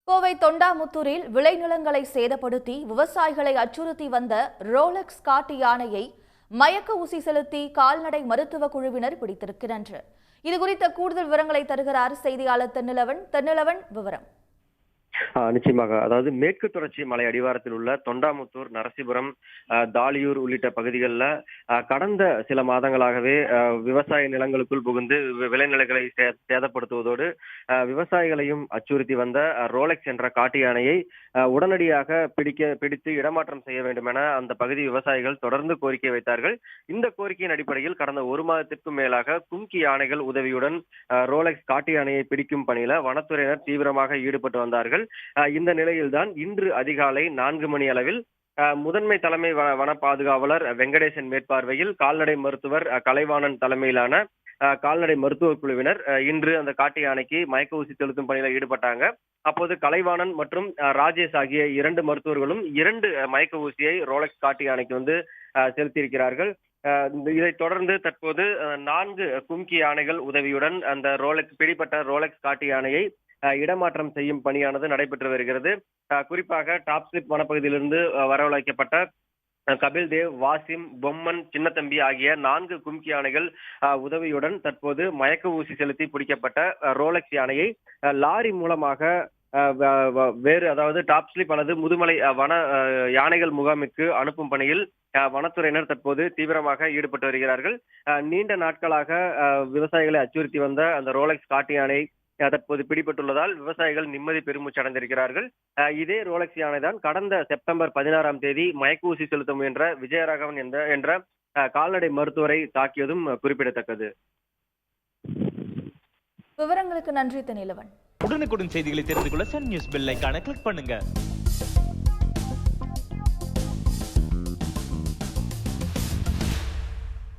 கோவை தொண்டாமுத்தூரில் விளைநிலங்களை சேதப்படுத்தி விவசாயிகளை அச்சுறுத்தி வந்த ரோலக்ஸ் காட்டு யானையை மயக்க ஊசி செலுத்தி கால்நடை மருத்துவ குழுவினர் பிடித்திருக்கின்றனர். இதுகுறித்த கூடுதல் விவரங்களை தருகிறார் செய்தியாளர் தென்னிலவன். விவரம் நிச்சயமாக. அதாவது மேற்கு தொடர்ச்சி மலை அடிவாரத்தில் உள்ள தொண்டாமுத்தூர், நரசிபுரம், தாலியூர் உள்ளிட்ட பகுதிகளில் கடந்த சில மாதங்களாகவே விவசாய நிலங்களுக்குள் புகுந்து விளைநிலங்களை சேதப்படுத்துவதோடு விவசாயிகளையும் அச்சுறுத்தி வந்த ரோலக்ஸ் என்ற காட்டு யானையை உடனடியாக பிடித்து இடமாற்றம் செய்ய வேண்டும் என அந்த பகுதி விவசாயிகள் தொடர்ந்து கோரிக்கை வைத்தார்கள். இந்த கோரிக்கையின் அடிப்படையில் கடந்த ஒரு மாதத்திற்கும் மேலாக கும்கி யானைகள் உதவியுடன் ரோலக்ஸ் காட்டு யானையை பிடிக்கும் பணியில வனத்துறையினர் தீவிரமாக ஈடுபட்டு வந்தார்கள். இந்த நிலையில்தான் இன்று அதிகாலை 4 மணி அளவில் முதன்மை தலைமை வன பாதுகாவலர் வெங்கடேசன் மேற்பார்வையில் கால்நடை மருத்துவர் கலைவாணன் தலைமையிலான கால்நடை மருத்துவ குழுவினர் இன்று அந்த காட்டு யானைக்கு மயக்க ஊசி செலுத்தும் பணியில ஈடுபட்டாங்க. அப்போது கலைவாணன் மற்றும் ராஜேஷ் ஆகிய 2 மருத்துவர்களும் 2 மயக்க ஊசியை ரோலக்ஸ் காட்டு யானைக்கு செலுத்தியிருக்கிறார்கள். இதைத் தொடர்ந்து தற்போது 4 கும்கி யானைகள் உதவியுடன் அந்த பிடிப்பட்ட ரோலக்ஸ் காட்டு யானையை இடமாற்றம் செய்யும் பணியானது நடைபெற்று வருகிறது. குறிப்பாக டாப்ஸ்லிப் வனப்பகுதியிலிருந்து வரவழைக்கப்பட்ட கபில் தேவ், வாசிம், பொம்மன், சின்னத்தம்பி ஆகிய 4 கும்கி யானைகள் உதவியுடன் தற்போது மயக்க ஊசி செலுத்தி பிடிக்கப்பட்ட ரோலக்ஸ் யானையை லாரி மூலமாக அதாவது டாப்ஸ்லிப் அல்லது முதுமலை வன யானைகள் முகாமிற்கு அனுப்பும் பணியில் வனத்துறையினர் தற்போது தீவிரமாக ஈடுபட்டு வருகிறார்கள். நீண்ட நாட்களாக விவசாயிகளை அச்சுறுத்தி வந்த அந்த ரோலக்ஸ் காட்டு யானை தற்போது பிடிபட்டுள்ளதால் விவசாயிகள் நிம்மதி பெருமூச்சு அடைந்திருக்கிறார்கள். இதே ரோலக்ஸ் யானை தான் கடந்த செப்டம்பர் 16ஆம் தேதி மயக்க ஊசி செலுத்த முயன்ற விஜயராகவன் என்ற கால்நடை மருத்துவரை தாக்கியதும் குறிப்பிடத்தக்கது. விவரங்களுக்கு நன்றி தென்னிலவன். உடனுக்குடன் செய்திகளை தெரிந்து கொள்ள சன் நியூஸ் பெல் ஐகானை கிளிக் பண்ணுங்க.